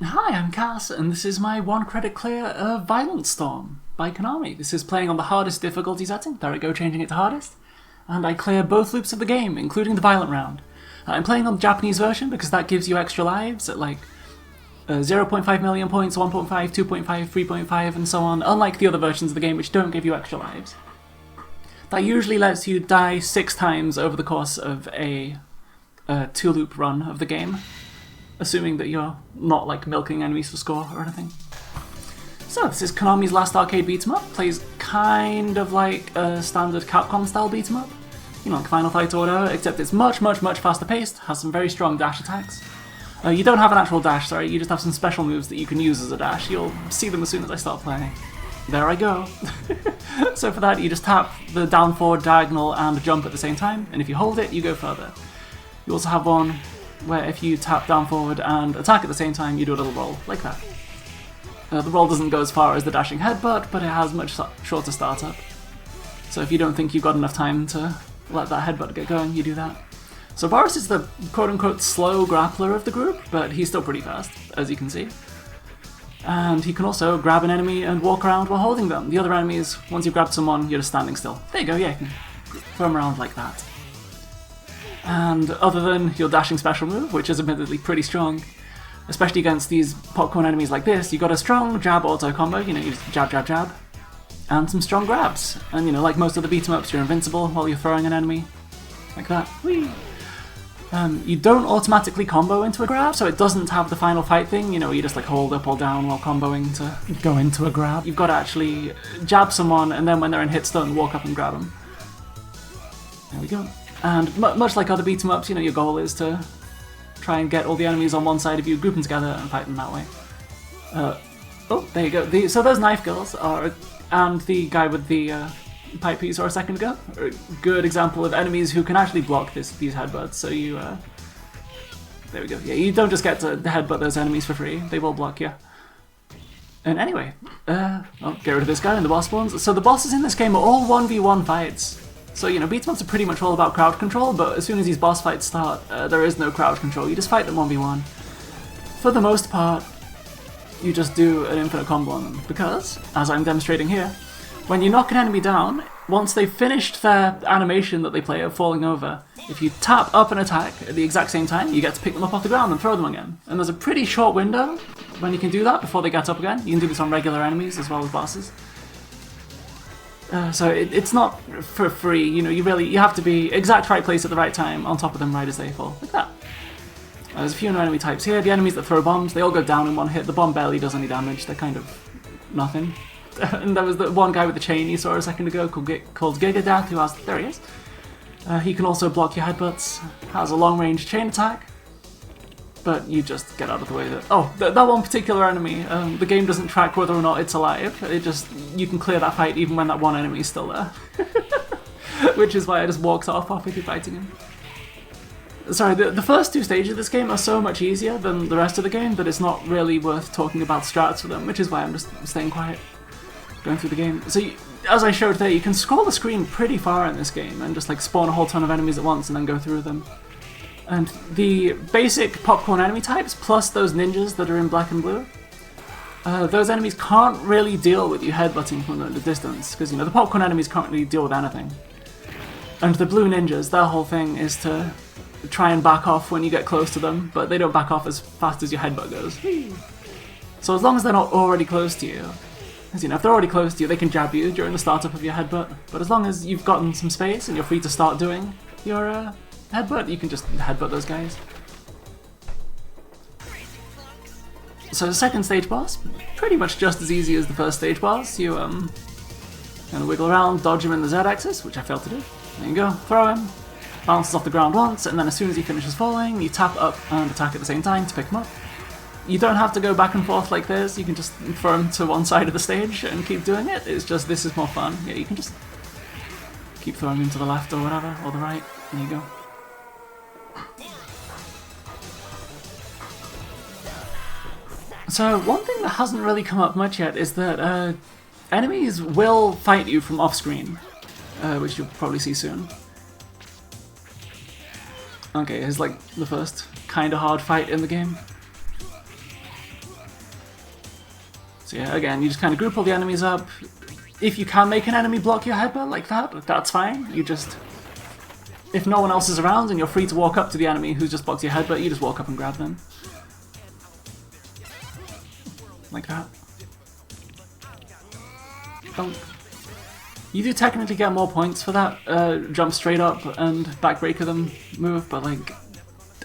Hi, I'm Cass, and this is my 1 credit clear of Violent Storm by Konami. This is playing on the hardest difficulty setting. There we go, changing it to hardest. And I clear both loops of the game, including the violent round. I'm playing on the Japanese version because that gives you extra lives at like 0.5 million points, 1.5, 2.5, 3.5, and so on, unlike the other versions of the game which don't give you extra lives. That usually lets you die 6 times over the course of a 2-loop run of the game, assuming that you're not like milking enemies for score or anything. So this is Konami's last arcade beat-em-up. Plays kind of like a standard Capcom style beat-em-up, you know, like Final Fight or whatever, except it's much faster paced, has some very strong dash attacks. You don't have an actual dash, sorry, you just have some special moves that you can use as a dash. You'll see them as soon as I start playing. There I go. So for that you just tap the down, forward, diagonal and jump at the same time, and if you hold it you go further. You also have one where if you tap down, forward and attack at the same time you do a little roll, like that. The roll doesn't go as far as the dashing headbutt, but it has much shorter startup. So if you don't think you've got enough time to let that headbutt get going, you do that. So Boris is the quote-unquote slow grappler of the group, but he's still pretty fast, as you can see. And he can also grab an enemy and walk around while holding them. The other enemies, once you've grabbed someone, you're just standing still. There you go, yeah, you can throw them around like that. And other than your dashing special move, which is admittedly pretty strong, especially against these popcorn enemies like this, you got a strong jab auto combo, you know, you just jab, jab, jab, and some strong grabs. And you know, like most of the beat-em-ups, you're invincible while you're throwing an enemy, like that. Whee! You don't automatically combo into a grab, so it doesn't have the final fight thing, you know, you just like hold up or down while comboing to go into a grab. You've got to actually jab someone, and then when they're in hit stun, walk up and grab them. There we go. And much like other beat-em-ups, you know, your goal is to try and get all the enemies on one side of you, group them together, and fight them that way. Oh, there you go. So those knife girls are, and the guy with the pipe piece or a second ago, are a good example of enemies who can actually block these headbutts. So you, there we go. Yeah, you don't just get to headbutt those enemies for free; they will block you. And anyway, I'll get rid of this guy and the boss spawns. So the bosses in this game are all 1v1 fights. So, you know, beat-em-ups are pretty much all about crowd control, but as soon as these boss fights start, there is no crowd control. You just fight them 1v1. For the most part, you just do an infinite combo on them, because, as I'm demonstrating here, when you knock an enemy down, once they've finished their animation that they play of falling over, if you tap up an attack at the exact same time, you get to pick them up off the ground and throw them again. And there's a pretty short window when you can do that before they get up again. You can do this on regular enemies as well as bosses. So it's not for free, you know, you have to be exact right place at the right time, on top of them right as they fall, like that. There's a few new enemy types here. The enemies that throw bombs, they all go down in one hit. The bomb barely does any damage, they're kind of nothing. And there was the one guy with the chain you saw a second ago called Gigadeath, who has, there he is. He can also block your headbutts, has a long range chain attack, but you just get out of the way. That one particular enemy, the game doesn't track whether or not it's alive. It just, you can clear that fight even when that one enemy is still there. Which is why I just walked off halfway through fighting him. Sorry, the first 2 stages of this game are so much easier than the rest of the game that it's not really worth talking about strats for them, which is why I'm just staying quiet, going through the game. So as I showed there, you can scroll the screen pretty far in this game and just like spawn a whole ton of enemies at once and then go through them. And the basic popcorn enemy types, plus those ninjas that are in black and blue, those enemies can't really deal with you headbutting from the distance, because, you know, the popcorn enemies can't really deal with anything. And the blue ninjas, their whole thing is to try and back off when you get close to them, but they don't back off as fast as your headbutt goes. So as long as they're not already close to you, as you know, if they're already close to you, they can jab you during the startup of your headbutt, but as long as you've gotten some space and you're free to start doing your headbutt, you can just headbutt those guys. So the second stage boss, pretty much just as easy as the first stage boss. You kind of wiggle around, dodge him in the Z-axis, which I failed to do. There you go, throw him, bounces off the ground once, and then as soon as he finishes falling, you tap up and attack at the same time to pick him up. You don't have to go back and forth like this, you can just throw him to one side of the stage and keep doing it. It's just, this is more fun. Yeah, you can just keep throwing him to the left or whatever, or the right. There you go. So one thing that hasn't really come up much yet is that enemies will fight you from off-screen, which you'll probably see soon. Okay, here's like the first kinda hard fight in the game. So yeah, again, you just kind of group all the enemies up. If you can make an enemy block your headbutt like that, that's fine. You just... If no one else is around and you're free to walk up to the enemy who's just blocked your headbutt, you just walk up and grab them. Like that. Dunk. You do technically get more points for that jump straight up and backbreaker them move, but like,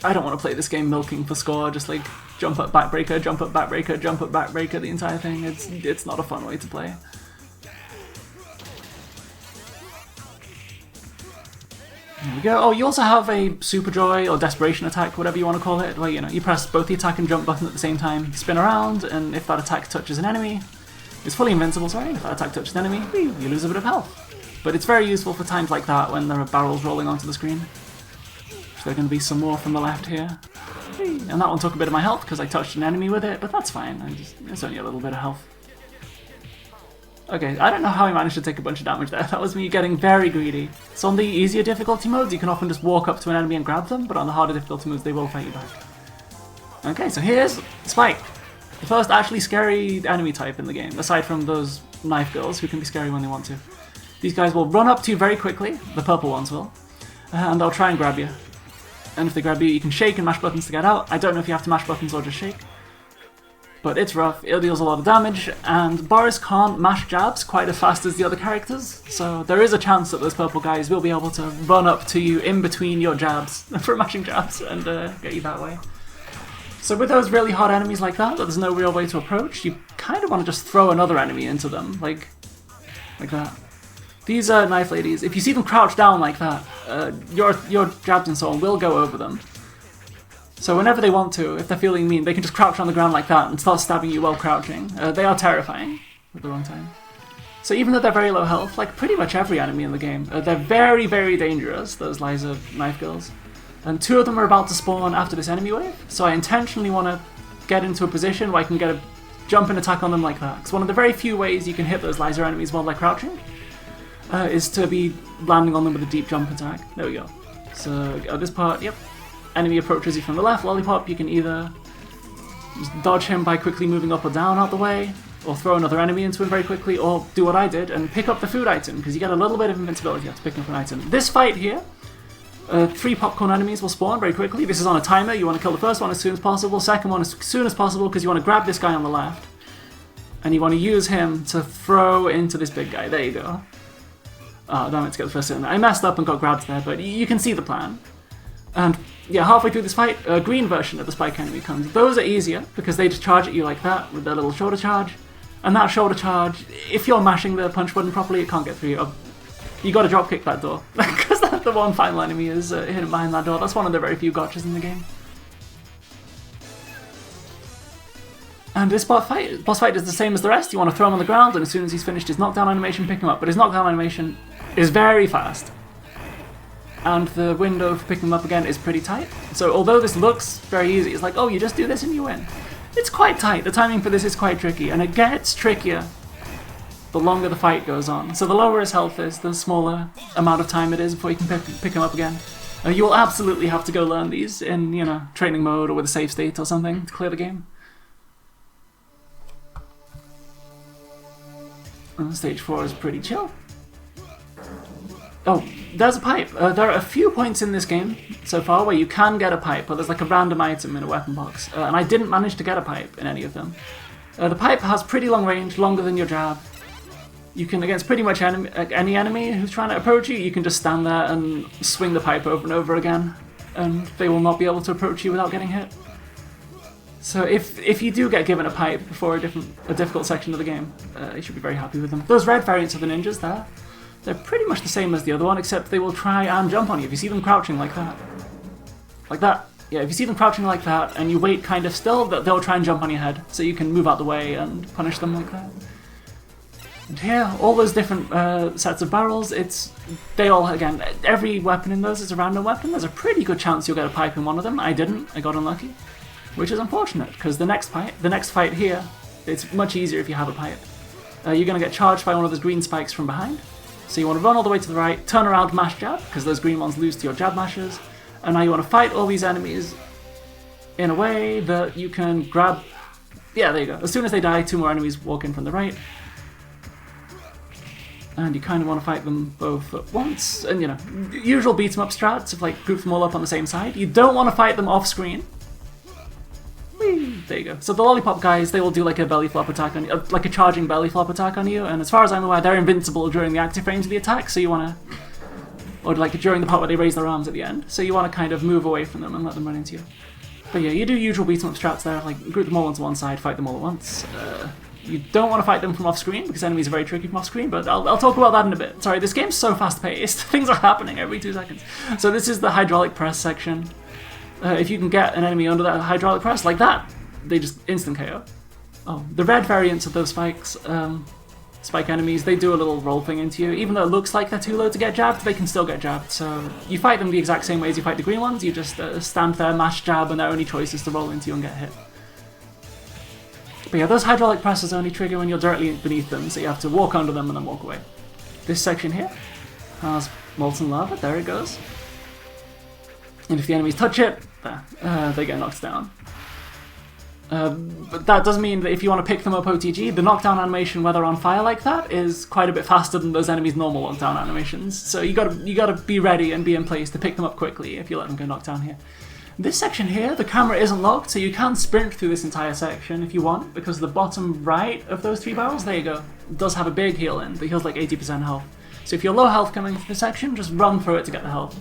I don't want to play this game milking for score, just like jump up backbreaker, jump up backbreaker, jump up backbreaker the entire thing. It's not a fun way to play. There we go. Oh, you also have a Super Joy or Desperation attack, whatever you want to call it, where, you know, you press both the attack and jump button at the same time, spin around, and if that attack touches an enemy, it's fully invincible, sorry, if that attack touches an enemy, you lose a bit of health. But it's very useful for times like that when there are barrels rolling onto the screen. So there are going to be some more from the left here. And that one took a bit of my health because I touched an enemy with it, but that's fine, it's only a little bit of health. Okay, I don't know how I managed to take a bunch of damage there. That was me getting very greedy. So on the easier difficulty modes, you can often just walk up to an enemy and grab them, but on the harder difficulty modes, they will fight you back. Okay, so here's Spike. The first actually scary enemy type in the game, aside from those knife girls who can be scary when they want to. These guys will run up to you very quickly, the purple ones will, and they'll try and grab you. And if they grab you, you can shake and mash buttons to get out. I don't know if you have to mash buttons or just shake. But it's rough, it deals a lot of damage, and Boris can't mash jabs quite as fast as the other characters, so there is a chance that those purple guys will be able to run up to you in between your jabs, for mashing jabs, and get you that way. So with those really hard enemies like that there's no real way to approach, you kind of want to just throw another enemy into them, like that. These knife ladies, if you see them crouch down like that, your jabs and so on will go over them. So whenever they want to, if they're feeling mean, they can just crouch on the ground like that and start stabbing you while crouching. They are terrifying at the wrong time. So even though they're very low health, like pretty much every enemy in the game, they're very, very dangerous, those laser knife girls. And 2 of them are about to spawn after this enemy wave, so I intentionally want to get into a position where I can get a jumping attack on them like that. Because one of the very few ways you can hit those laser enemies while they're crouching is to be landing on them with a deep jump attack. There we go. So at this part, yep. Enemy approaches you from the left, lollipop, you can either just dodge him by quickly moving up or down out the way, or throw another enemy into him very quickly, or do what I did and pick up the food item, because you get a little bit of invincibility after picking up an item. This fight here, 3 popcorn enemies will spawn very quickly. This is on a timer, you want to kill the first one as soon as possible, second one as soon as possible, because you want to grab this guy on the left, and you want to use him to throw into this big guy. There you go. Oh, damn it, to get the first hit in there. I messed up and got grabbed there, but you can see the plan. And yeah, halfway through this fight, a green version of the Spike enemy comes. Those are easier, because they just charge at you like that, with their little shoulder charge. And that shoulder charge, if you're mashing the punch button properly, it can't get through you. You gotta dropkick that door, because the one final enemy is hidden behind that door. That's one of the very few gotchas in the game. And this boss fight is the same as the rest. You want to throw him on the ground, and as soon as he's finished his knockdown animation, pick him up. But his knockdown animation is very fast. And the window for picking him up again is pretty tight. So although this looks very easy, it's like, oh, you just do this and you win. It's quite tight. The timing for this is quite tricky, and it gets trickier the longer the fight goes on. So the lower his health is, the smaller amount of time it is before you can pick him up again. You will absolutely have to go learn these in, you know, training mode or with a save state or something to clear the game. And stage 4 is pretty chill. Oh, there's a pipe. There are a few points in this game so far where you can get a pipe, but there's like a random item in a weapon box, and I didn't manage to get a pipe in any of them. The pipe has pretty long range, longer than your jab. You can, against pretty much any enemy who's trying to approach you, you can just stand there and swing the pipe over and over again, and they will not be able to approach you without getting hit. So if you do get given a pipe for a difficult section of the game, you should be very happy with them. Those red variants of the ninjas there, they're pretty much the same as the other one, except they will try and jump on you if you see them crouching like that. Like that. Yeah, if you see them crouching like that and you wait kind of still, they'll try and jump on your head, so you can move out the way and punish them like that. And here, all those different sets of barrels, they all, again, every weapon in those is a random weapon. There's a pretty good chance you'll get a pipe in one of them. I didn't, I got unlucky. Which is unfortunate, because the next fight here, it's much easier if you have a pipe. You're going to get charged by one of those green spikes from behind. So you want to run all the way to the right, turn around, mash jab, because those green ones lose to your jab mashers. And now you want to fight all these enemies in a way that you can grab Yeah, there you go. As soon as they die, 2 more enemies walk in from the right. And you kind of want to fight them both at once. And, you know, usual beat 'em up strats of, like, group them all up on the same side. You don't want to fight them off screen. Whee! There you go. So the lollipop guys, they will do, like, a belly flop attack on you, like a charging belly flop attack on you. And as far as I'm aware, they're invincible during the active range of the attack. So you want to... Or, like, during the part where they raise their arms at the end. So you want to kind of move away from them and let them run into you. But yeah, you do usual beat 'em up strats there, like group them all onto one side, fight them all at once. You don't want to fight them from off screen because enemies are very tricky from off screen, but I'll talk about that in a bit. Sorry, this game's so fast paced, things are happening every 2 seconds. So this is the hydraulic press section. If you can get an enemy under that hydraulic press like that, they just instant KO. Oh, the red variants of those spikes, spike enemies, they do a little roll thing into you. Even though it looks like they're too low to get jabbed, they can still get jabbed. So you fight them the exact same way as you fight the green ones. You just stand there, mash jab, and their only choice is to roll into you and get hit. But yeah, those hydraulic presses only trigger when you're directly beneath them, so you have to walk under them and then walk away. This section here has molten lava, there it goes. And if the enemies touch it, there, they get knocked down. But that does mean that if you want to pick them up OTG, the knockdown animation where they're on fire like that is quite a bit faster than those enemies' normal knockdown animations. So you gotta be ready and be in place to pick them up quickly if you let them go knocked down here. This section here, the camera isn't locked, so you can sprint through this entire section if you want, because the bottom right of those 3 barrels, there you go, does have a big heal in. The heal's like 80% health. So if you're low health coming through this section, just run through it to get the health.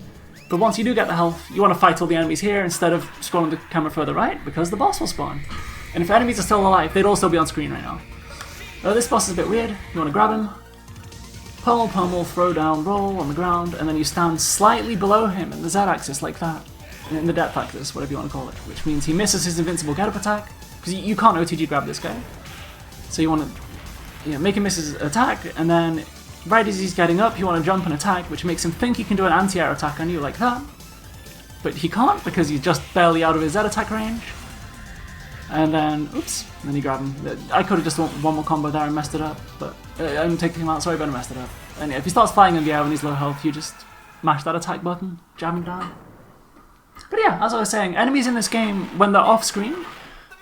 But once you do get the health, you want to fight all the enemies here instead of scrolling the camera further right, because the boss will spawn. And if enemies are still alive, they'd also be on screen right now. This boss is a bit weird. You want to grab him, pummel, pummel, throw down, roll on the ground, and then you stand slightly below him in the Z-axis like that. In the depth axis, whatever you want to call it. Which means he misses his invincible get-up attack, because you can't OTG grab this guy. So you want to make him miss his attack, and then right as he's getting up, you want to jump and attack, which makes him think he can do an anti-air attack on you like that. But he can't, because he's just barely out of his Z-attack range. And then, oops, and then you grab him. I could have just done one more combo there and messed it up, but I'm taking him out, sorry, but I messed it up. And yeah, if he starts flying in the air when he's low health, you just mash that attack button, jab him down. But yeah, as I was saying, enemies in this game, when they're off screen,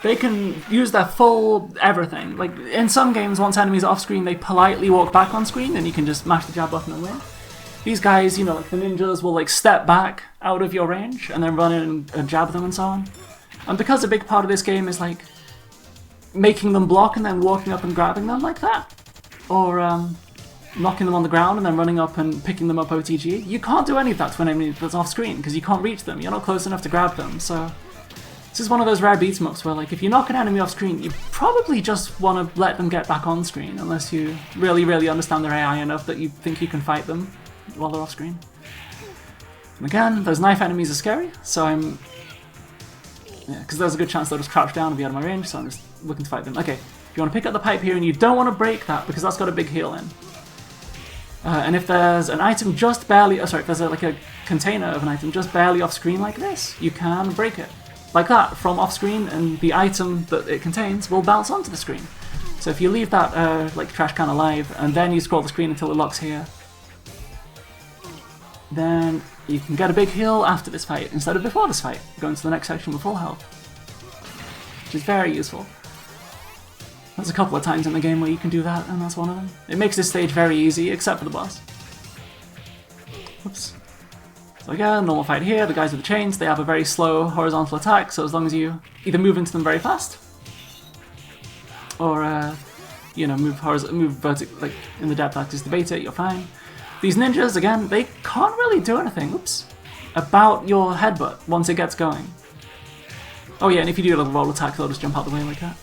they can use their full everything. Like, in some games, once enemies are off screen, they politely walk back on screen, and you can just mash the jab button and win. These guys, you know, like the ninjas will like step back out of your range, and then run in and jab them and so on. And because a big part of this game is like making them block and then walking up and grabbing them like that, or knocking them on the ground and then running up and picking them up OTG, you can't do any of that to an enemy that's off screen because you can't reach them, you're not close enough to grab them. So this is one of those rare beat 'em ups where, like, if you knock an enemy off screen, you probably just want to let them get back on screen unless you really understand their AI enough that you think you can fight them while they're off screen. And again, those knife enemies are scary, so because there's a good chance they'll just crouch down and be out of my range, so I'm just looking to fight them. Okay, if you want to pick up the pipe here, and you don't want to break that because that's got a big heal in. And if there's an item just barely, if there's like a container of an item just barely off screen like this, you can break it. Like that, from off screen, and the item that it contains will bounce onto the screen. So if you leave that like trash can alive, and then you scroll the screen until it locks here, then you can get a big heal after this fight, instead of before this fight, going to the next section with full health. Which is very useful. There's a couple of times in the game where you can do that, and that's one of them. It makes this stage very easy, except for the boss. Oops. So again, normal fight here, the guys with the chains, they have a very slow horizontal attack, so as long as you either move into them very fast, or, you know, move vertically, like in the depth axis to bait it, you're fine. These ninjas, again, they can't really do anything, oops, about your headbutt once it gets going. Oh yeah, and if you do a little roll attack, they'll just jump out the way like that.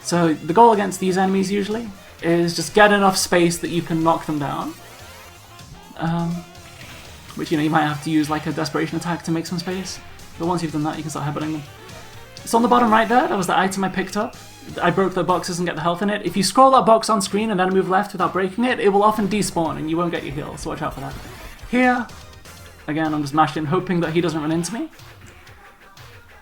So the goal against these enemies usually is just get enough space that you can knock them down. Which, you know, you might have to use like a desperation attack to make some space. But once you've done that, you can start headbutting them. So on the bottom right there, that was the item I picked up. I broke the boxes and get the health in it. If you scroll that box on screen and then move left without breaking it, it will often despawn and you won't get your heal, so watch out for that. Here, again, I'm just mashed in, hoping that he doesn't run into me.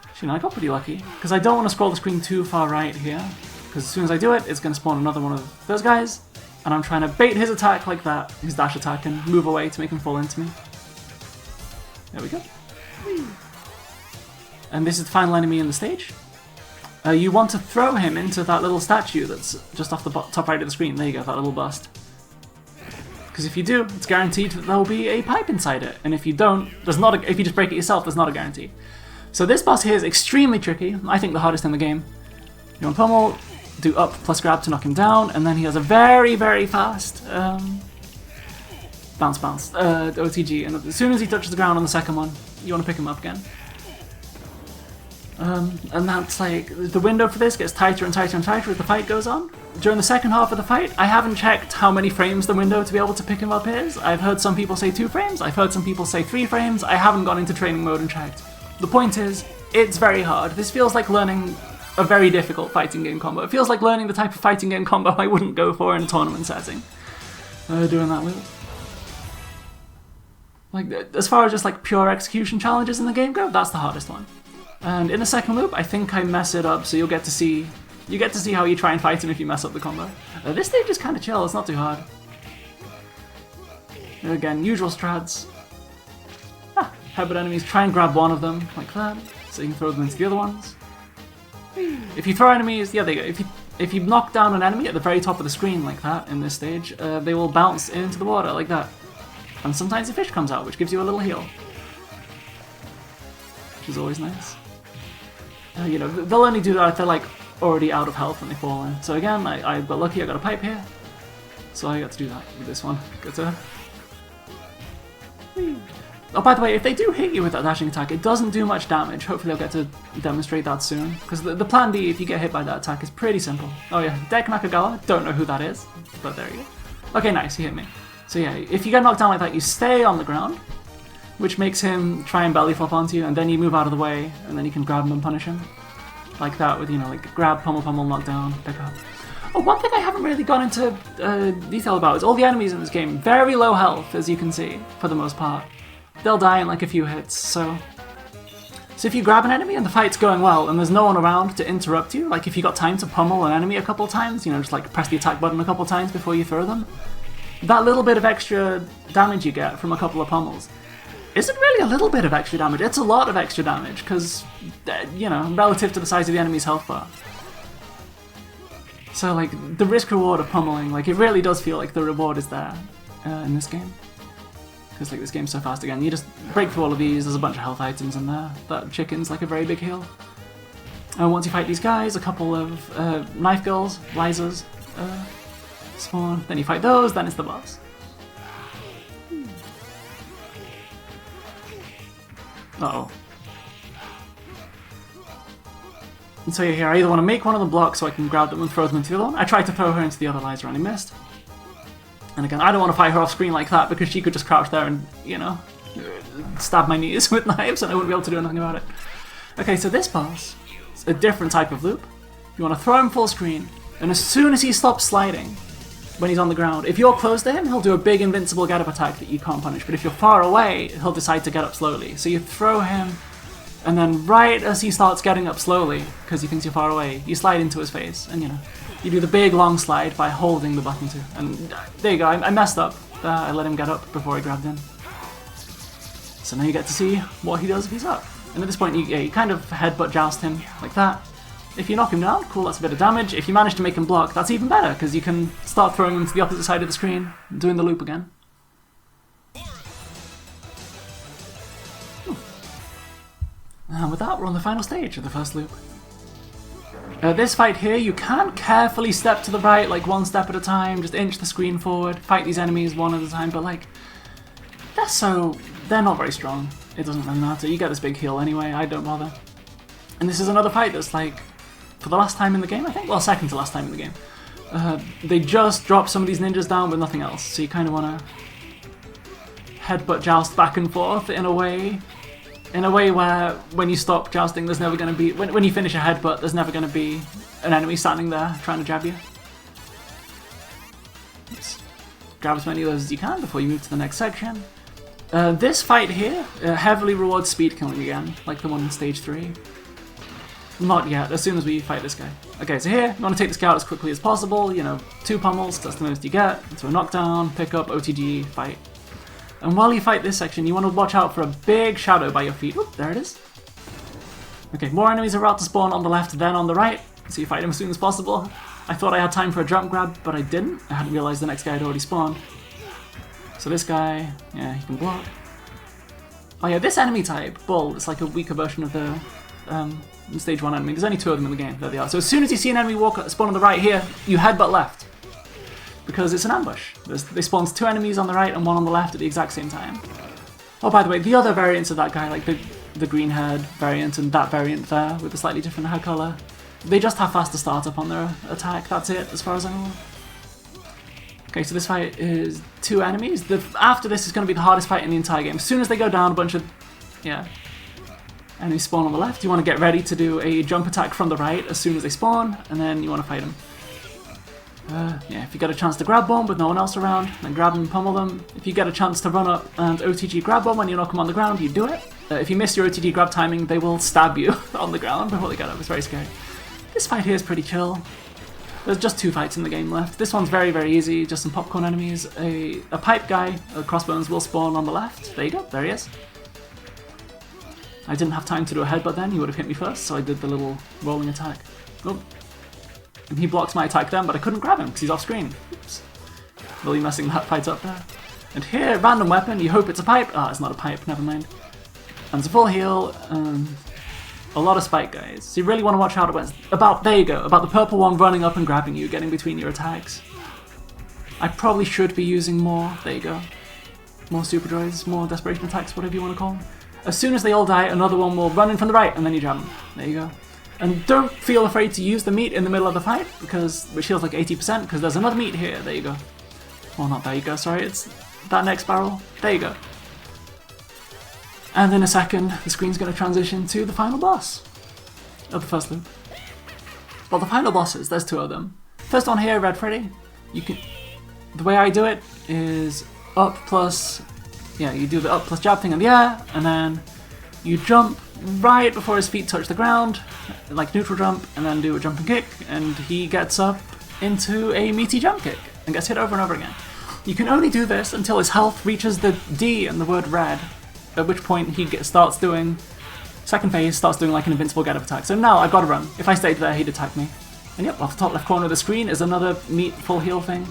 Actually, no, I got pretty lucky, because I don't want to scroll the screen too far right here, because as soon as I do it, it's going to spawn another one of those guys, and I'm trying to bait his attack like that, his dash attack, and move away to make him fall into me. There we go. Whee. And this is the final enemy in the stage. you want to throw him into that little statue that's just off the top right of the screen. There you go, that little bust. Because if you do, it's guaranteed that there will be a pipe inside it. And if you don't, there's not a, if you just break it yourself, there's not a guarantee. So this boss here is extremely tricky. I think the hardest in the game. You want pummel, do up plus grab to knock him down, and then he has a very, very fast bounce, OTG. And as soon as he touches the ground on the second one, you want to pick him up again. And that's like, the window for this gets tighter and tighter and tighter as the fight goes on. During the second half of the fight, I haven't checked how many frames the window to be able to pick him up is. I've heard some people say 2 frames, I've heard some people say 3 frames, I haven't gone into training mode and checked. The point is, it's very hard. This feels like learning a very difficult fighting game combo. It feels like learning the type of fighting game combo I wouldn't go for in a tournament setting. Doing that loop. Like, as far as just like pure execution challenges in the game go, that's the hardest one. And in the second loop, I think I mess it up, so you'll get to see how you try and fight him if you mess up the combo. This stage is kind of chill, it's not too hard. Again, usual strats. Headbutt enemies, try and grab one of them, like that, so you can throw them into the other ones. If you throw enemies, yeah, there you go. If you knock down an enemy at the very top of the screen, like that, in this stage, they will bounce into the water, like that. And sometimes a fish comes out, which gives you a little heal. Which is always nice. You know, they'll only do that if they're like already out of health when they fall in. So again, I got lucky, I got a pipe here. So I got to do that with this one. Got to... Oh, by the way, if they do hit you with that dashing attack, it doesn't do much damage. Hopefully I'll get to demonstrate that soon. Because the plan B, if you get hit by that attack, is pretty simple. Oh yeah, Dek Nakagawa, don't know who that is, but there you go. Okay, nice, he hit me. So yeah, if you get knocked down like that, you stay on the ground, which makes him try and belly flop onto you, and then you move out of the way, and then you can grab him and punish him. Like that, with, you know, like grab, pummel, knock down, pick up. Oh, one thing I haven't really gone into detail about is all the enemies in this game, very low health, as you can see, for the most part. They'll die in like a few hits, so if you grab an enemy and the fight's going well, and there's no one around to interrupt you, like if you got time to pummel an enemy a couple times, you know, just like press the attack button a couple times before you throw them, that little bit of extra damage you get from a couple of pummels isn't really a little bit of extra damage, it's a lot of extra damage, because, you know, relative to the size of the enemy's health bar. So, like, the risk-reward of pummeling, like, it really does feel like the reward is there in this game. Because, like, this game's so fast again. You just break through all of these, there's a bunch of health items in there. That chicken's like a very big heal. And once you fight these guys, a couple of knife girls, Lizas, spawn. Then you fight those, then it's the boss. Uh-oh. And so here, I either want to make one of them block so I can grab them and throw them into the other one. I tried to throw her into the other Liza and I missed. And again, I don't want to fight her off screen like that because she could just crouch there and, you know, stab my knees with knives and I wouldn't be able to do anything about it. Okay, so this boss is a different type of loop. You want to throw him full screen, and as soon as he stops sliding, when he's on the ground, if you're close to him, he'll do a big invincible get-up attack that you can't punish, but if you're far away, he'll decide to get up slowly. So you throw him, and then right as he starts getting up slowly, because he thinks you're far away, you slide into his face, and you know, you do the big long slide by holding the button too. And there you go, I messed up. I let him get up before I grabbed in. So now you get to see what he does if he's up. And at this point, you kind of headbutt joust him like that. If you knock him down, cool, that's a bit of damage. If you manage to make him block, that's even better, because you can start throwing him to the opposite side of the screen, doing the loop again. And with that, we're on the final stage of the first loop. This fight here, you can carefully step to the right, like one step at a time, just inch the screen forward, fight these enemies one at a time, but like, they're not very strong. It doesn't really matter, you get this big heal anyway, I don't bother. And this is another fight that's like, for the last time in the game, I think? Well, second to last time in the game. They just dropped some of these ninjas down with nothing else, so you kind of want to headbutt joust back and forth in a way where when you stop jousting, there's never going to be, when you finish a headbutt, there's never going to be an enemy standing there trying to jab you. Just grab as many of those as you can before you move to the next section. This fight here heavily rewards speed killing again, like the one in stage 3. Not yet, as soon as we fight this guy. Okay, so here, you want to take this guy out as quickly as possible, you know, 2 pummels, that's the most you get, into a knockdown, pick up, OTG, fight. And while you fight this section, you want to watch out for a big shadow by your feet. Oop, there it is. Okay, more enemies are about to spawn on the left than on the right, so you fight them as soon as possible. I thought I had time for a jump grab, but I didn't. I hadn't realized the next guy had already spawned. So this guy, yeah, he can block. Oh yeah, this enemy type, Bull, is like a weaker version of the stage 1 enemy. There's only 2 of them in the game. There they are. So as soon as you see an enemy spawn on the right here, you headbutt left. Because it's an ambush. They spawns 2 enemies on the right and 1 on the left at the exact same time. Oh, by the way, the other variants of that guy, like the green head variant and that variant there with the slightly different hair colour, they just have faster startup on their attack. That's it, as far as I know. Okay, so this fight is 2 enemies. After this is going to be the hardest fight in the entire game. As soon as they go down, a bunch of, enemies spawn on the left. You want to get ready to do a jump attack from the right as soon as they spawn, and then you want to fight them. If you get a chance to grab bomb with no one else around, then grab them and pummel them. If you get a chance to run up and OTG grab bomb when you knock them on the ground, you do it. If you miss your OTG grab timing, they will stab you on the ground before they get up. It's very scary. This fight here is pretty chill. There's just 2 fights in the game left. This one's very, very easy, just some popcorn enemies. A pipe guy, crossbones, will spawn on the left. There you go, there he is. I didn't have time to do a headbutt then, he would have hit me first, so I did the little rolling attack. Oh. And he blocks my attack then, but I couldn't grab him because he's off screen. Oops. Really messing that fight up there. And here, random weapon, you hope it's a pipe. Ah, it's not a pipe, never mind. And it's a full heal, and a lot of spike guys. So you really want to watch out there you go, about the purple one running up and grabbing you, getting between your attacks. I probably should be using more, there you go. More super droids, more desperation attacks, whatever you want to call them. As soon as they all die, another one will run in from the right, and then you jab them. There you go. And don't feel afraid to use the meat in the middle of the fight, which heals like 80%, because there's another meat here. There you go. Well, not there you go, sorry, it's that next barrel. There you go. And in a second, the screen's going to transition to the final boss of the first loop. Well, the final bosses, there's 2 of them. First one here, Red Fredy. The way I do it is up plus, you do the up plus jab thing in the air, and then you jump right before his feet touch the ground, like neutral jump, and then do a jumping kick, and he gets up into a meaty jump kick, and gets hit over and over again. You can only do this until his health reaches the D in the word red, at which point he starts doing, second phase, starts doing like an invincible get-up attack. So now I've got to run. If I stayed there, he'd attack me. And yep, off the top left corner of the screen is another meat full heal thing.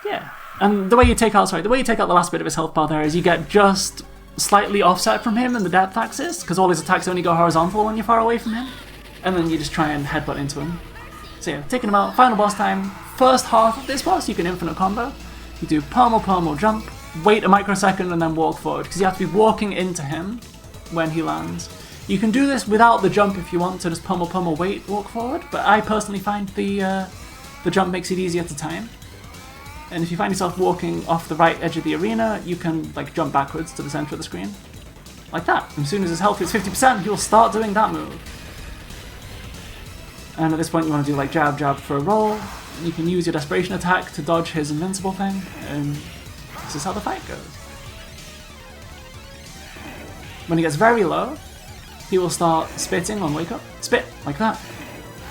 Yeah, and the way you take out the last bit of his health bar there is you get just slightly offset from him in the depth axis, because all his attacks only go horizontal when you're far away from him, and then you just try and headbutt into him. So yeah, taking him out, final boss time. First half of this boss, you can infinite combo. You do pummel, jump, wait a microsecond, and then walk forward, because you have to be walking into him when he lands. You can do this without the jump if you want to just pummel, wait, walk forward, but I personally find the jump makes it easier to time. And if you find yourself walking off the right edge of the arena, you can like jump backwards to the center of the screen. Like that. And as soon as his health is 50%, he'll start doing that move. And at this point you want to do like jab for a roll. You can use your desperation attack to dodge his invincible thing, and this is how the fight goes. When he gets very low, he will start spitting on wake up. Spit, like that.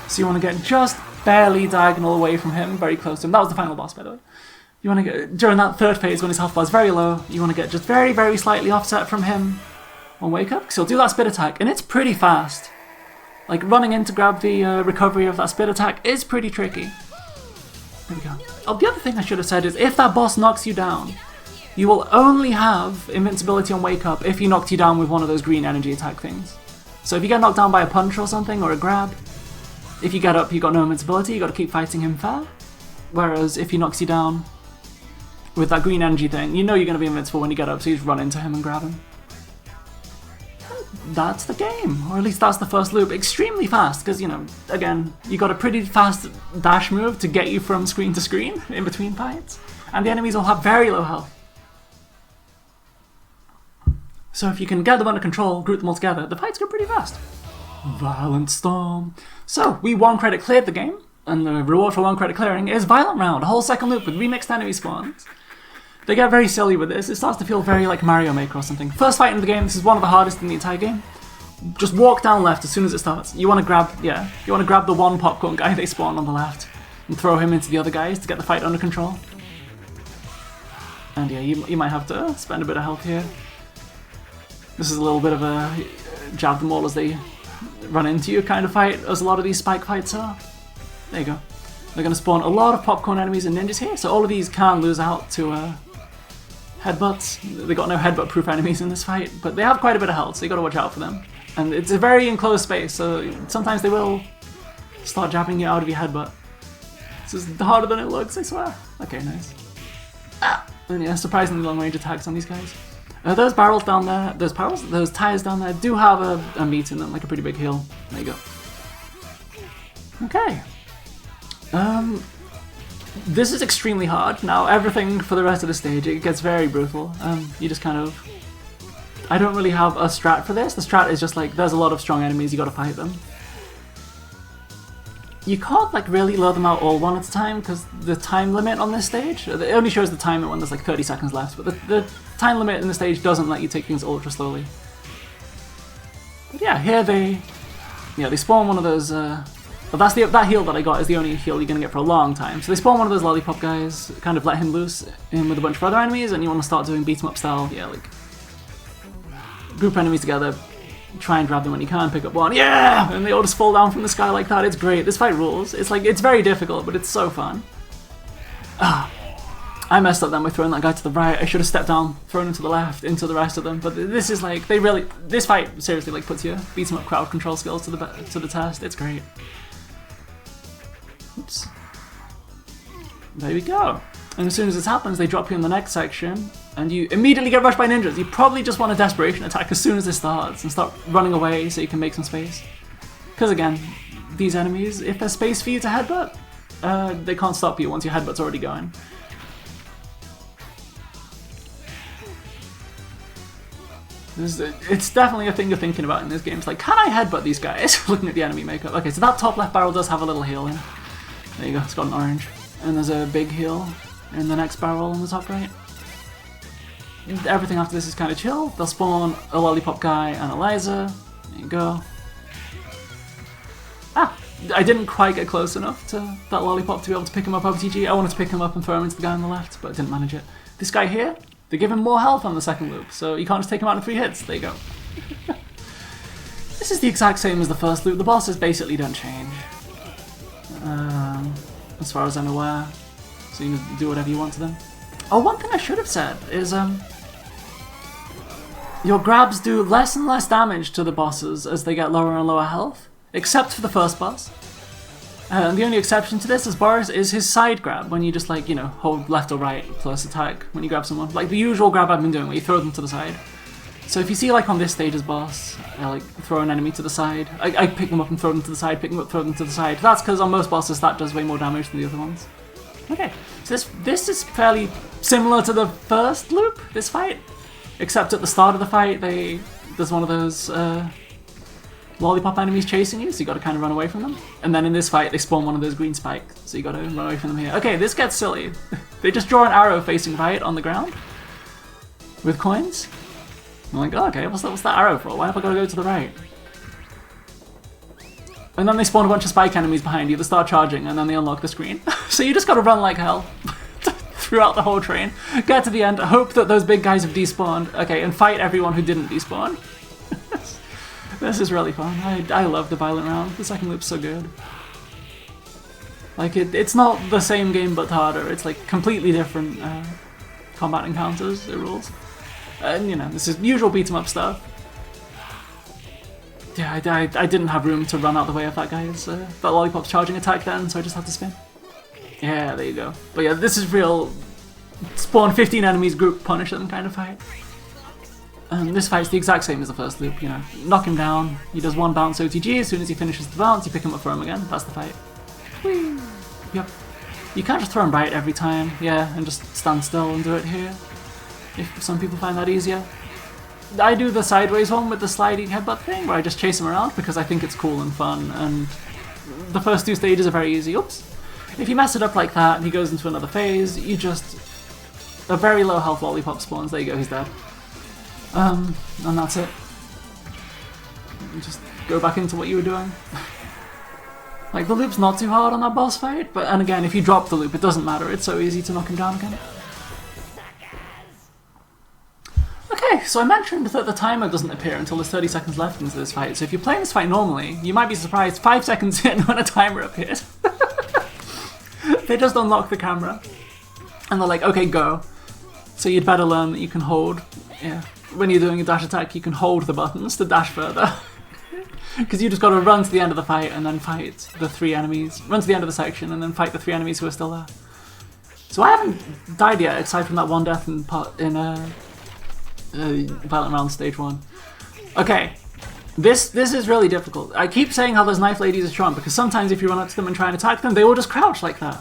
So you want to get just barely diagonal away from him, very close to him. That was the final boss, by the way. You want to get, during that third phase when his health bar is very low, you want to get just very, very slightly offset from him on wake up, because he'll do that spit attack, and it's pretty fast. Like running in to grab the recovery of that spit attack is pretty tricky. There we go. Oh, the other thing I should have said is if that boss knocks you down, you will only have invincibility on wake up if he knocked you down with one of those green energy attack things. So if you get knocked down by a punch or something, or a grab, if you get up, you got no invincibility, you got to keep fighting him fair. Whereas if he knocks you down with that green energy thing, you know you're going to be invincible when you get up, so you just run into him and grab him. And that's the game, or at least that's the first loop. Extremely fast, because, you know, again, you got a pretty fast dash move to get you from screen to screen in between fights, and the enemies will have very low health. So if you can get them under control, group them all together, the fights go pretty fast. Violent Storm. So, we 1 credit cleared the game, and the reward for 1 credit clearing is Violent Round, a whole second loop with remixed enemy spawns. They get very silly with this, it starts to feel very like Mario Maker or something. First fight in the game, this is one of the hardest in the entire game. Just walk down left as soon as it starts. You want to grab the one popcorn guy they spawn on the left, and throw him into the other guys to get the fight under control. And yeah, you might have to spend a bit of health here. This is a little bit of a jab them all as they run into you kind of fight, as a lot of these spike fights are. There you go. They're going to spawn a lot of popcorn enemies and ninjas here, so all of these can lose out to headbutts. They got no headbutt-proof enemies in this fight, but they have quite a bit of health, so you got to watch out for them. And it's a very enclosed space, so sometimes they will start jabbing you out of your headbutt. This is harder than it looks, I swear. Okay, nice. And yeah, surprisingly long range attacks on these guys. Those barrels down there, those tires down there do have a meat in them, like a pretty big heal. There you go. Okay. This is extremely hard. Now, everything for the rest of the stage, it gets very brutal. You just kind of... I don't really have a strat for this. The strat is just like, there's a lot of strong enemies, you gotta fight them. You can't like really lure them out all one at a time because the time limit on this stage, it only shows the timer when there's like 30 seconds left, but the time limit in the stage doesn't let you take things ultra slowly. But yeah, here they spawn one of those, well, that heal that I got is the only heal you're gonna get for a long time. So they spawn one of those lollipop guys, kind of let him loose in with a bunch of other enemies, and you want to start doing beat 'em up style, yeah, like group enemies together, try and grab them when you can, pick up one, yeah! And they all just fall down from the sky like that. It's great. This fight rules. It's like, it's very difficult, but it's so fun. I messed up then by throwing that guy to the right. I should have stepped down, thrown him to the left, into the rest of them. But this is like, this fight seriously like puts your beat 'em up crowd control skills to the test. It's great. Oops. There we go. And as soon as this happens, they drop you in the next section, and you immediately get rushed by ninjas. You probably just want a desperation attack as soon as this starts, and start running away so you can make some space. Because again, these enemies, if there's space for you to headbutt, they can't stop you once your headbutt's already going. It's definitely a thing you're thinking about in this game. It's like, can I headbutt these guys? Looking at the enemy makeup. Okay, so that top left barrel does have a little heal in. There you go, it's got an orange. And there's a big heal in the next barrel on the top right. Everything after this is kind of chill. They'll spawn a lollipop guy and a laser. There you go. I didn't quite get close enough to that lollipop to be able to pick him up OTG. I wanted to pick him up and throw him into the guy on the left, but I didn't manage it. This guy here, they give him more health on the second loop, so you can't just take him out in 3 hits. There you go. This is the exact same as the first loop. The bosses basically don't change. As far as I'm aware. So you can do whatever you want to them. Oh, one thing I should have said is, your grabs do less and less damage to the bosses as they get lower and lower health, except for the first boss. And the only exception to this, as Boris, is his side grab, when you just like, you know, hold left or right plus attack when you grab someone. Like the usual grab I've been doing, where you throw them to the side. So if you see like on this stage's boss, I like throw an enemy to the side, I pick them up and throw them to the side, pick them up, throw them to the side. That's because on most bosses that does way more damage than the other ones. Okay, so this is fairly similar to the first loop, this fight. Except at the start of the fight, there's one of those lollipop enemies chasing you, so you gotta kind of run away from them. And then in this fight, they spawn one of those green spikes, so you gotta run away from them here. Okay, this gets silly. They just draw an arrow facing right on the ground with coins. I'm like, oh, okay, what's that arrow for? Why have I gotta go to the right? And then they spawn a bunch of spike enemies behind you that start charging, and then they unlock the screen. So you just gotta run like hell throughout the whole train, get to the end, hope that those big guys have despawned, okay, and fight everyone who didn't despawn. This is really fun. I love the violent round. The second loop's so good. Like, it's not the same game but harder. It's like completely different combat encounters, it rules. And you know, this is usual beat 'em up stuff. Yeah, I didn't have room to run out the way of that guy's, that lollipop's charging attack then, so I just had to spin. Yeah, there you go. But yeah, this is real spawn 15 enemies, group punish them kind of fight. This fight's the exact same as the first loop, you know. Knock him down, he does 1 bounce OTG, as soon as he finishes the bounce, you pick him up, throw him again, that's the fight. Whee! Yep. You can't just throw him right every time, yeah, and just stand still and do it here. If some people find that easier. I do the sideways one with the sliding headbutt thing, where I just chase him around because I think it's cool and fun, and the first 2 stages are very easy. Oops. If you mess it up like that and he goes into another phase, you just... a very low health lollipop spawns, there you go, he's dead. And that's it. You just go back into what you were doing. Like, the loop's not too hard on that boss fight, but, and again, if you drop the loop, it doesn't matter, it's so easy to knock him down again. Okay, Okay, so I mentioned that the timer doesn't appear until there's 30 seconds left into this fight, so if you're playing this fight normally, you might be surprised 5 seconds in when a timer appears. They just unlock the camera, and they're like, okay, go. So you'd better learn that you can hold, yeah, when you're doing a dash attack, you can hold the buttons to dash further. Because you just gotta run to the end of the fight and then fight the 3 enemies, run to the end of the section and then fight the 3 enemies who are still there. So I haven't died yet, aside from that one death in Violent Round Stage 1. Okay, this is really difficult. I keep saying how those knife ladies are strong, because sometimes if you run up to them and try and attack them, they will just crouch like that.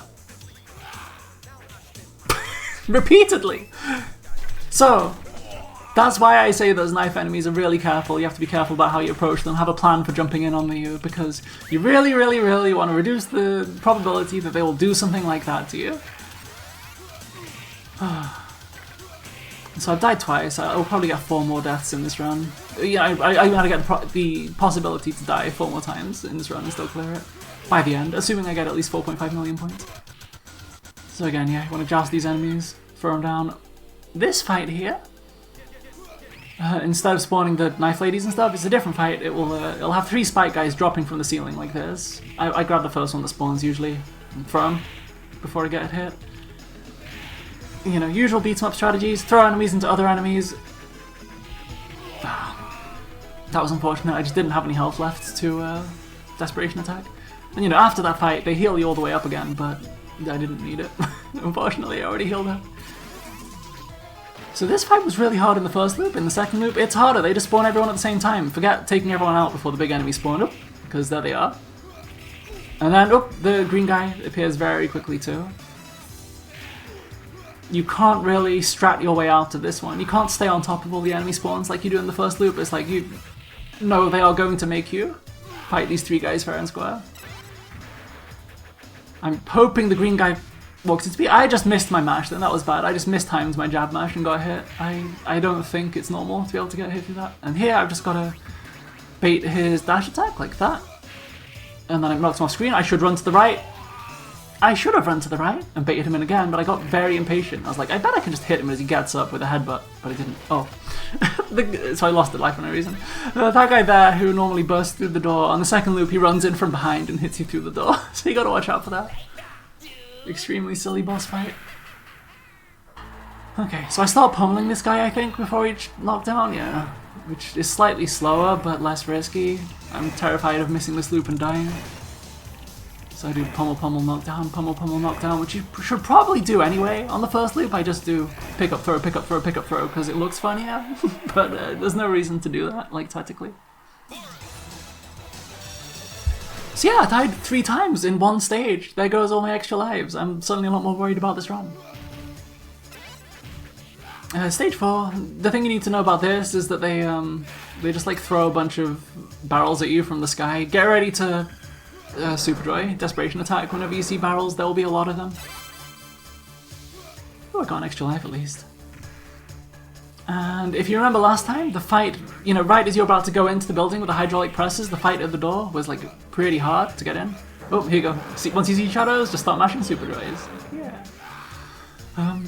Repeatedly! So, that's why I say those knife enemies are really careful. You have to be careful about how you approach them, have a plan for jumping in on you, because you really, really, really want to reduce the probability that they will do something like that to you. So I've died twice. I'll probably get 4 more deaths in this run. Yeah, I'm gonna get the possibility to die 4 more times in this run and still clear it by the end, assuming I get at least 4.5 million points. So again, yeah, you want to joust these enemies, throw them down. This fight here, instead of spawning the knife ladies and stuff, it's a different fight. It'll have 3 spike guys dropping from the ceiling like this. I grab the first one that spawns usually and throw them before I get hit. You know, usual beat 'em up strategies, throw enemies into other enemies. That was unfortunate, I just didn't have any health left to Desperation Attack. And you know, after that fight, they heal you all the way up again, but I didn't need it. Unfortunately, I already healed up. So this fight was really hard in the first loop. In the second loop, it's harder, they just spawn everyone at the same time. Forget taking everyone out before the big enemy spawn up, because there they are. And then, the green guy appears very quickly too. You can't really strat your way out of this one. You can't stay on top of all the enemy spawns like you do in the first loop. It's like, you know they are going to make you fight these 3 guys fair and square. I'm hoping the green guy walks into me. I just missed my mash then, that was bad. I just mistimed my jab mash and got hit. I don't think it's normal to be able to get hit through that. And here I've just got to bait his dash attack like that. And then I'm knocked him off screen. I should run to the right. I should have run to the right and baited him in again, but I got very impatient. I was like, I bet I can just hit him as he gets up with a headbutt, but I didn't. Oh. So I lost a life for no reason. That guy there who normally bursts through the door, on the second loop he runs in from behind and hits you through the door. So you gotta watch out for that. Extremely silly boss fight. Okay, so I start pummeling this guy, I think, before each knockdown, yeah. Which is slightly slower, but less risky. I'm terrified of missing this loop and dying. So I do pummel, knockdown, which you should probably do anyway. On the first loop, I just do pick up, throw, because it looks funnier. But there's no reason to do that, like, tactically. So yeah, I died 3 times in one stage. There goes all my extra lives. I'm suddenly a lot more worried about this run. Stage 4, the thing you need to know about this is that they just like throw a bunch of barrels at you from the sky. Get ready to Super Joy, Desperation Attack. Whenever you see barrels, there will be a lot of them. Oh, I got an extra life at least. And if you remember last time, the fight, you know, right as you're about to go into the building with the hydraulic presses, the fight at the door was like pretty hard to get in. Oh, here you go. See, once you see shadows, just start mashing Super Joys. Yeah.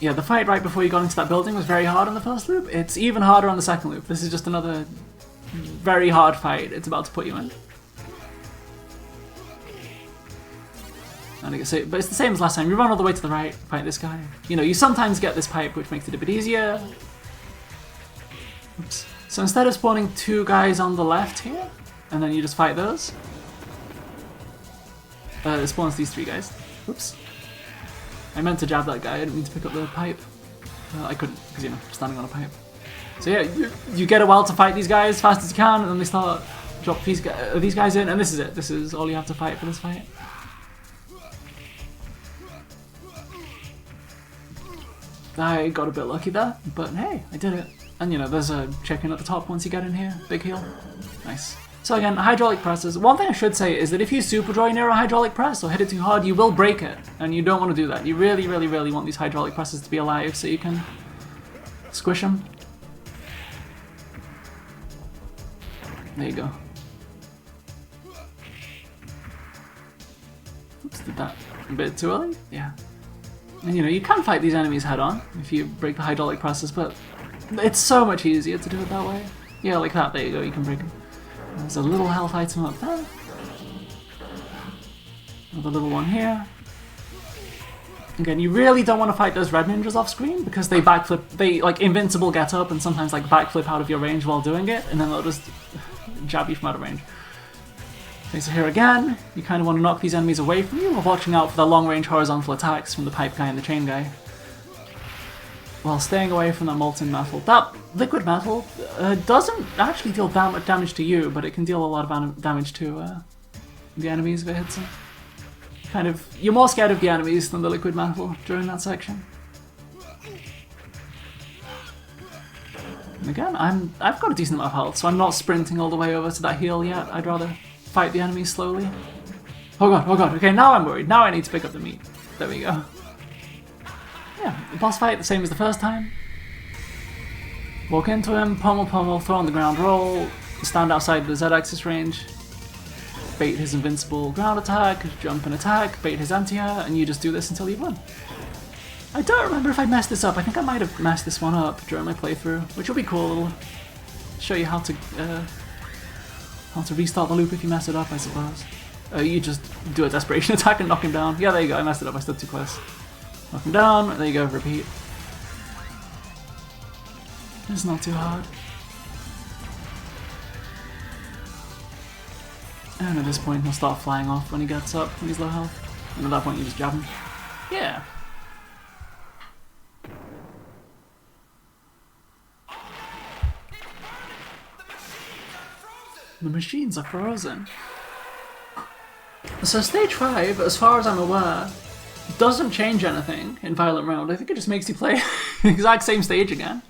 Yeah, the fight right before you got into that building was very hard on the first loop. It's even harder on the second loop. This is just another very hard fight it's about to put you in. And I guess but it's the same as last time. You run all the way to the right, fight this guy. You know, you sometimes get this pipe, which makes it a bit easier. Oops. So instead of spawning 2 guys on the left here, and then you just fight those, it spawns these 3 guys. Oops. I meant to jab that guy, I didn't mean to pick up the pipe. I couldn't, because, you know, standing on a pipe. So yeah, you get a while to fight these guys as fast as you can, and then they start drop these guys in, and this is it. This is all you have to fight for this fight. I got a bit lucky there, but hey, I did it. And you know, there's a chicken at the top once you get in here. Big heal. Nice. So again, hydraulic presses. One thing I should say is that if you super joy near a hydraulic press or hit it too hard, you will break it. And you don't want to do that. You really, really, really want these hydraulic presses to be alive so you can squish them. There you go. Oops, did that a bit too early? Yeah. And you know, you can fight these enemies head on if you break the hydraulic presses, but It's so much easier to do it that way. Yeah, like that, there you go, you can break them. There's a little health item up there. Another little one here. Again, you really don't want to fight those red ninjas off screen because they backflip, they like invincible get up and sometimes like backflip out of your range while doing it, and then they'll just jab you from out of range. Okay, so here again, you kind of want to knock these enemies away from you while watching out for the long range horizontal attacks from the pipe guy and the chain guy, while staying away from that molten metal. That liquid metal doesn't actually deal that much damage to you, but it can deal a lot of damage to the enemies if it hits them. Kind of, you're more scared of the enemies than the liquid metal during that section. And again, I've got a decent amount of health, so I'm not sprinting all the way over to that heal yet. I'd rather fight the enemies slowly. Oh god, okay, now I'm worried. Now I need to pick up the meat. There we go. Yeah, the boss fight, the same as the first time. Walk into him, pummel, throw on the ground roll, stand outside the Z-axis range, bait his invincible ground attack, jump and attack, bait his anti-air, and you just do this until you win. I don't remember if I messed this up. I think I might have messed this one up during my playthrough, which will be cool. It'll show you how to restart the loop if you mess it up, I suppose. You just do a desperation attack and knock him down. Yeah, there you go, I messed it up, I stood too close. Knock him down, there you go, repeat. It's not too hard. And at this point he'll start flying off when he gets up, when he's low health. And at that point you just jab him. Yeah. The machines are frozen. So stage 5, as far as I'm aware, doesn't change anything in Violent Round. I think it just makes you play the exact same stage again.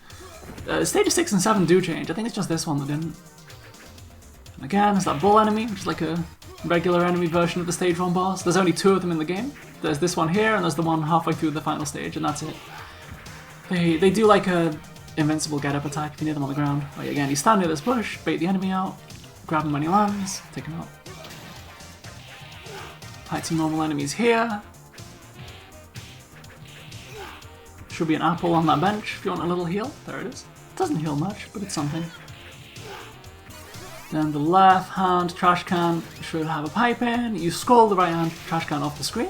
Stages 6 and 7 do change. I think it's just this one that didn't. And again, there's that bull enemy, which is like a regular enemy version of the stage 1 boss. There's only 2 of them in the game. There's this one here, and there's the one halfway through the final stage, and that's it. They do like a invincible get-up attack if you near them on the ground. Like, again, you stand near this bush, bait the enemy out, grab him when he lands, take him out. Fight some normal enemies here. Should be an apple on that bench if you want a little heal. There it is. It doesn't heal much, but it's something. Then the left hand trash can should have a pipe in. You scald the right hand trash can off the screen.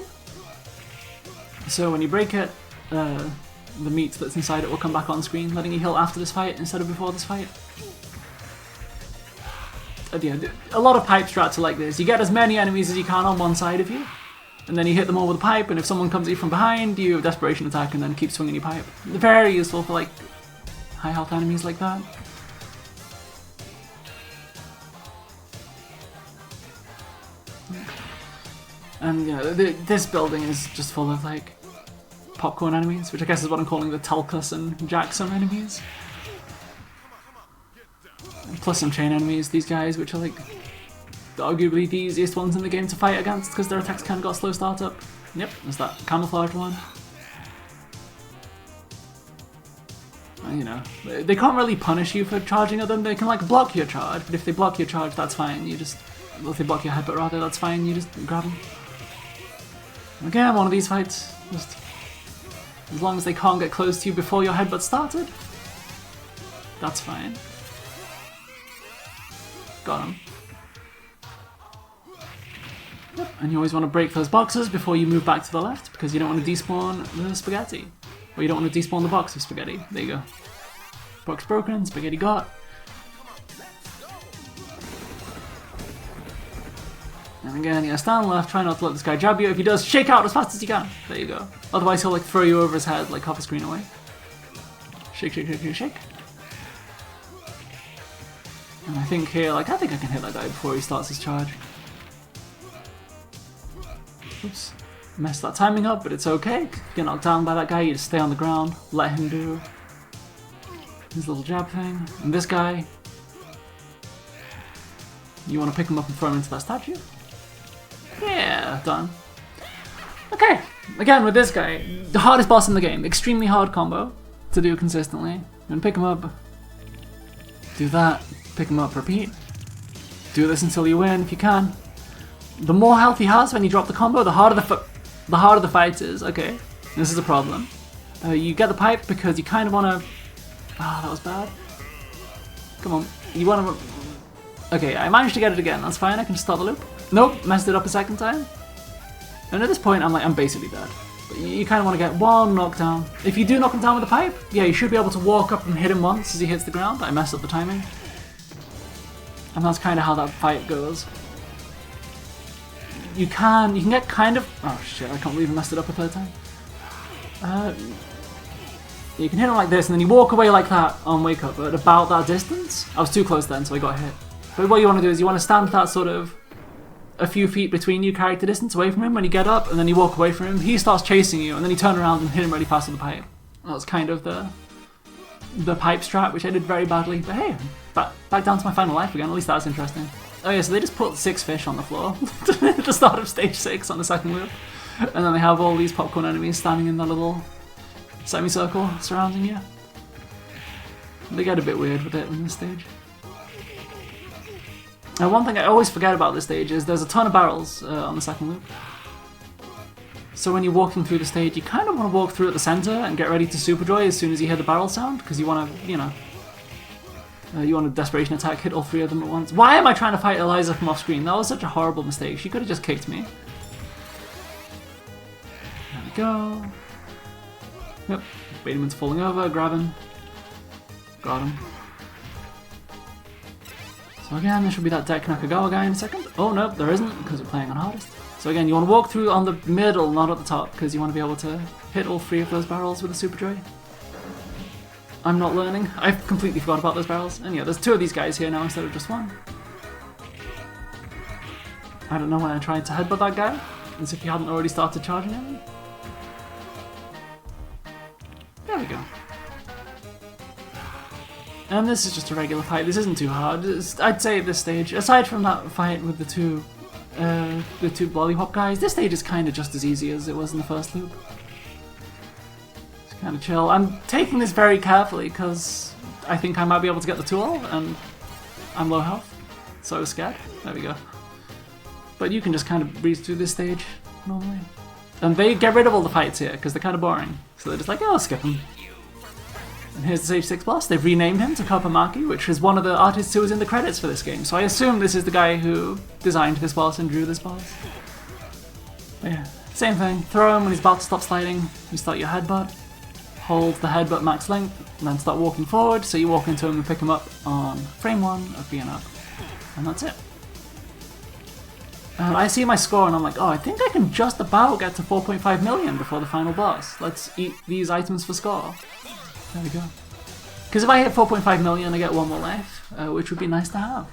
So when you break it, the meat that's inside it will come back on screen, letting you heal after this fight instead of before this fight. Yeah, a lot of pipe strats are like this. You get as many enemies as you can on one side of you, and then you hit them all with a pipe, and if someone comes at you from behind, you desperation attack and then keep swinging your pipe. Very useful for like high health enemies like that. And you know, this building is just full of like popcorn enemies, which I guess is what I'm calling the Telkus and Jackson enemies. And plus some chain enemies, these guys, which are like arguably the easiest ones in the game to fight against because their attacks kind of got slow startup. Yep, there's that camouflage one. And, you know, they can't really punish you for charging at them. They can like block your charge, but if they block your charge, that's fine. You just, well, if they block your headbutt rather, that's fine. You just grab them. And again, one of these fights, just as long as they can't get close to you before your headbutt started, that's fine. Got him. Yep, and you always want to break those boxes before you move back to the left, because you don't want to despawn the spaghetti. Or you don't want to despawn the box of spaghetti. There you go. Box broken, spaghetti got. And again, yeah, stand left, try not to let this guy jab you. If he does, shake out as fast as you can. There you go. Otherwise he'll like throw you over his head, like half a screen away. Shake, shake, shake, shake, shake. And I think here, like, I think I can hit that guy before he starts his charge. Oops. Messed that timing up, but it's okay. If you get knocked down by that guy, you just stay on the ground, let him do his little jab thing. And this guy, you want to pick him up and throw him into that statue? Yeah, done. Okay, again with this guy, the hardest boss in the game, extremely hard combo to do consistently. You want to pick him up, do that, pick him up, repeat. Do this until you win if you can. The more health he has when you drop the combo, the harder the fight is. Okay, this is a problem. You get the pipe because you kind of want to Ah, that was bad. Come on, you want to... Okay, I managed to get it again, that's fine, I can start the loop. Nope, messed it up a second time. And at this point, I'm basically dead. But you kind of want to get one knockdown. If you do knock him down with a pipe, yeah, you should be able to walk up and hit him once as he hits the ground. I messed up the timing. And that's kind of how that fight goes. You can get kind of... Oh shit, I can't believe I messed it up a third time. You can hit him like this, and then you walk away like that on wake up at about that distance. I was too close then, so I got hit. But what you want to do is you want to stand that sort of a few feet between you, character distance away from him when you get up, and then you walk away from him. He starts chasing you, and then you turn around and hit him really fast with the pipe. That was kind of the pipe strat, which I did very badly. But hey, back down to my final life again. At least that's interesting. Oh yeah, so they just put 6 fish on the floor at the start of stage 6 on the second loop, and then they have all these popcorn enemies standing in the little semicircle surrounding you. They get a bit weird with it in this stage. Now, one thing I always forget about this stage is there's a ton of barrels on the second loop. So when you're walking through the stage, you kind of want to walk through at the center and get ready to super joy as soon as you hear the barrel sound, because you want to, you know, you want a desperation attack, hit all 3 of them at once. Why am I trying to fight Eliza from off screen? That was such a horrible mistake. She could have just kicked me. There we go. Yep, bait him into falling over, grab him. Got him. So again, there should be that Deck Nakagawa guy in a second. Oh no, there isn't, because we're playing on hardest. So again, you want to walk through on the middle, not at the top, because you want to be able to hit all 3 of those barrels with a super joy. I'm not learning. I've completely forgot about those barrels. And yeah, there's 2 of these guys here now instead of just 1. I don't know why I tried to headbutt that guy, as if he hadn't already started charging him. There we go. And this is just a regular fight. This isn't too hard. I'd say at this stage, aside from that fight with the two lollipop guys, this stage is kind of just as easy as it was in the first loop. It's kind of chill. I'm taking this very carefully because I think I might be able to get the tool, and I'm low health, so I was scared. There we go. But you can just kind of breeze through this stage normally. And they get rid of all the fights here because they're kind of boring. So they're just like, oh, I'll skip them. And here's the stage 6 boss. They've renamed him to Maki, which is one of the artists who was in the credits for this game. So I assume this is the guy who designed this boss and drew this boss. But yeah, same thing. Throw him when he's about to stop sliding. You start your headbutt. Hold the headbutt max length, and then start walking forward. So you walk into him and pick him up on frame 1 of being up. And that's it. And I see my score and I'm like, oh, I think I can just about get to 4.5 million before the final boss. Let's eat these items for score. There we go. Because if I hit 4.5 million, I get 1 more life, which would be nice to have.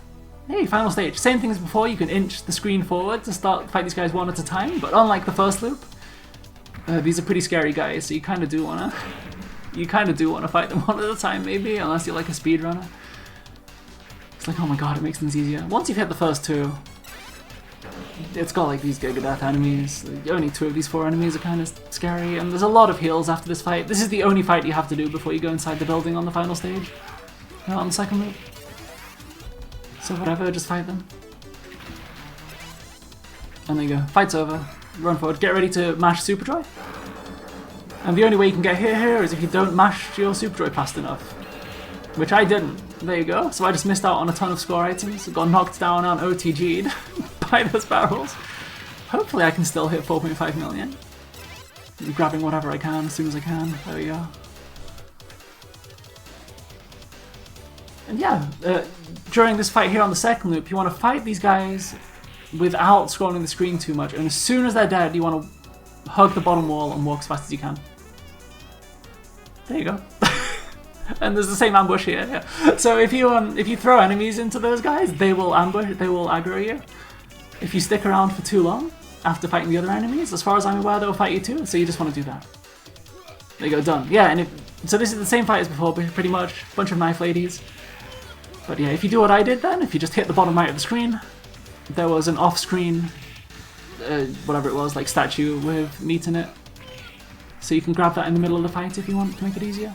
Hey, final stage. Same thing as before, you can inch the screen forward to start fight these guys one at a time, but unlike the first loop, these are pretty scary guys, so you kind of do want to fight them one at a time, maybe, unless you're like a speedrunner. It's like, oh my god, it makes things easier. Once you've hit the first 2, it's got like these Giga Death enemies. Only 2 of these 4 enemies are kind of scary, and there's a lot of heals after this fight. This is the only fight you have to do before you go inside the building on the final stage. On the second loop. So whatever, just fight them. And there you go. Fight's over. Run forward. Get ready to mash Super Joy. And the only way you can get here is if you don't mash your Super Joy fast enough. Which I didn't. There you go. So I just missed out on a ton of score items. Got knocked down and OTG'd by those barrels. Hopefully I can still hit 4.5 million. I'm grabbing whatever I can as soon as I can. There we go. And yeah, during this fight here on the second loop, you want to fight these guys without scrolling the screen too much. And as soon as they're dead, you want to hug the bottom wall and walk as fast as you can. There you go. And there's the same ambush here. Yeah. So if you throw enemies into those guys, they will ambush. They will aggro you. If you stick around for too long after fighting the other enemies, as far as I'm aware, they'll fight you too. So you just want to do that. There you go, done. Yeah, and so this is the same fight as before, pretty much. Bunch of knife ladies. But yeah, if you do what I did then, if you just hit the bottom right of the screen, there was an off-screen, whatever it was, like statue with meat in it. So you can grab that in the middle of the fight if you want to make it easier.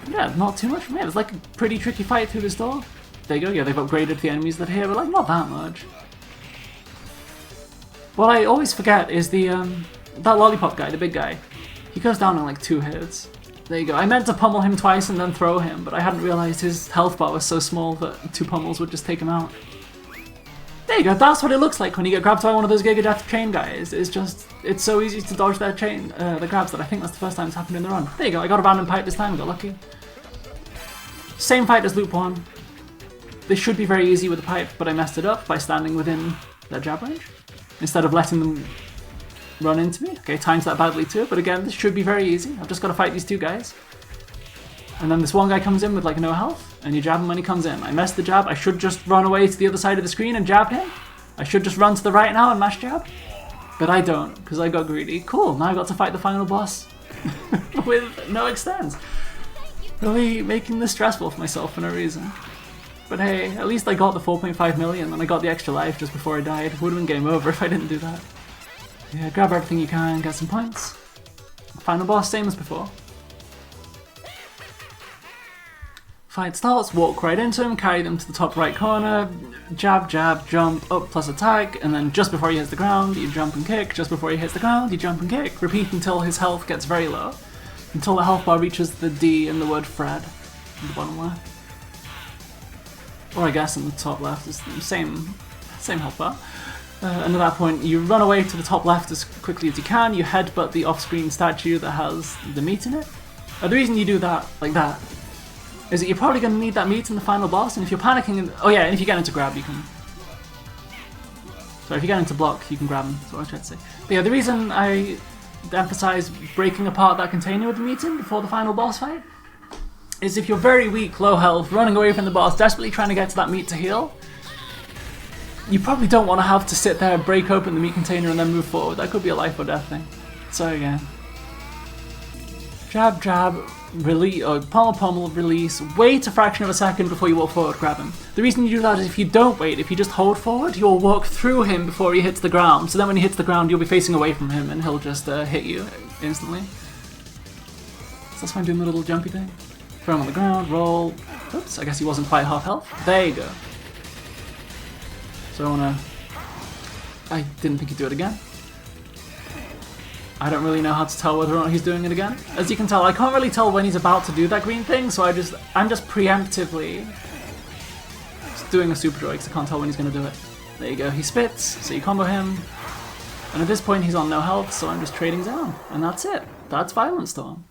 Yeah, not too much from here. It's like a pretty tricky fight through this door. There you go, yeah, they've upgraded the enemies that are here, but like not that much. What I always forget is that lollipop guy, the big guy. He goes down in like 2 hits. There you go. I meant to pummel him twice and then throw him, but I hadn't realised his health bar was so small that 2 pummels would just take him out. There you go. That's what it looks like when you get grabbed by one of those Giga Death chain guys. It's so easy to dodge their chain, the grabs, that I think that's the first time it's happened in the run. There you go. I got a random pipe this time. I got lucky. Same fight as loop 1. This should be very easy with the pipe, but I messed it up by standing within their jab range instead of letting them run into me. Okay, times that badly too, but again, this should be very easy. I've just got to fight these 2 guys. And then this one guy comes in with like no health, and you jab him when he comes in. I messed the jab. I should just run away to the other side of the screen and jab him. I should just run to the right now and mash jab. But I don't, because I got greedy. Cool, now I got to fight the final boss with no extends. Really making this stressful for myself for no reason. But hey, at least I got the 4.5 million and I got the extra life just before I died. It would have been game over if I didn't do that. Yeah, grab everything you can, get some points. Final boss, same as before. Fight starts, walk right into him, carry them to the top right corner, jab, jab, jump, up plus attack, and then just before he hits the ground, you jump and kick, just before he hits the ground, you jump and kick. Repeat until his health gets very low. Until the health bar reaches the D in the word Fred, in the bottom left. Or I guess in the top left, is the same health bar. And at that point, you run away to the top left as quickly as you can, you headbutt the off-screen statue that has the meat in it. The reason you do that, like that, is that you're probably going to need that meat in the final boss, and if you're panicking, oh yeah, and if you get into grab, you can... Sorry, if you get into block, you can grab him, that's what I was trying to say. But yeah, the reason I emphasize breaking apart that container with the meat in before the final boss fight is if you're very weak, low health, running away from the boss, desperately trying to get to that meat to heal, you probably don't want to have to sit there, break open the meat container and then move forward. That could be a life or death thing. So again, jab, jab, release, or pummel, pummel, release, wait a fraction of a second before you walk forward, grab him. The reason you do that is if you don't wait, if you just hold forward, you'll walk through him before he hits the ground. So then when he hits the ground, you'll be facing away from him and he'll just hit you instantly. So that's why I'm doing the little jumpy thing. Throw him on the ground, roll. Oops, I guess he wasn't quite half health. There you go. So I didn't think he'd do it again. I don't really know how to tell whether or not he's doing it again. As you can tell, I can't really tell when he's about to do that green thing, so I'm just preemptively just doing a super draw because I can't tell when he's going to do it. There you go, he spits, so you combo him. And at this point he's on no health, so I'm just trading down. And that's it. That's Violent Storm.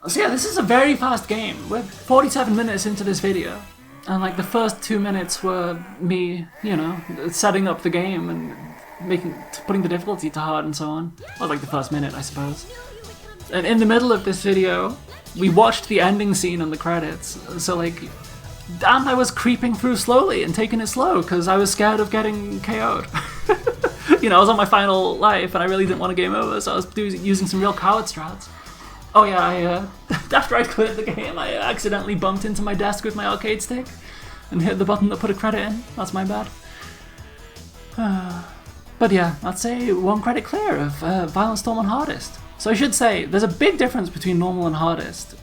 So yeah, this is a very fast game. We're 47 minutes into this video. And like the first 2 minutes were me, you know, setting up the game and putting the difficulty to hard and so on. Well, like the first minute, I suppose. And in the middle of this video, we watched the ending scene and the credits. So like, and I was creeping through slowly and taking it slow because I was scared of getting KO'd. You know, I was on my final life and I really didn't want a game over, so I was using some real coward strats. Oh yeah, after I cleared the game, I accidentally bumped into my desk with my arcade stick and hit the button that put a credit in. That's my bad. But yeah, that's a 1 credit clear of Violent Storm on hardest. So I should say, there's a big difference between normal and hardest.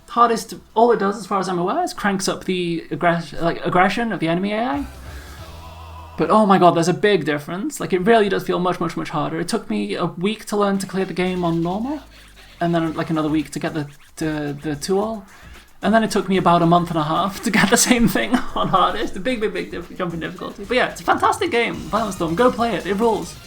Hardest, all it does, as far as I'm aware, is cranks up the aggression of the enemy AI. But oh my god, there's a big difference. Like, it really does feel much, much, much harder. It took me a week to learn to clear the game on normal, and then like another week to get the 2-all. And then it took me about a month and a half to get the same thing on hardest. A big jump in difficulty. But yeah, it's a fantastic game, Violent Storm. Go play it, it rules.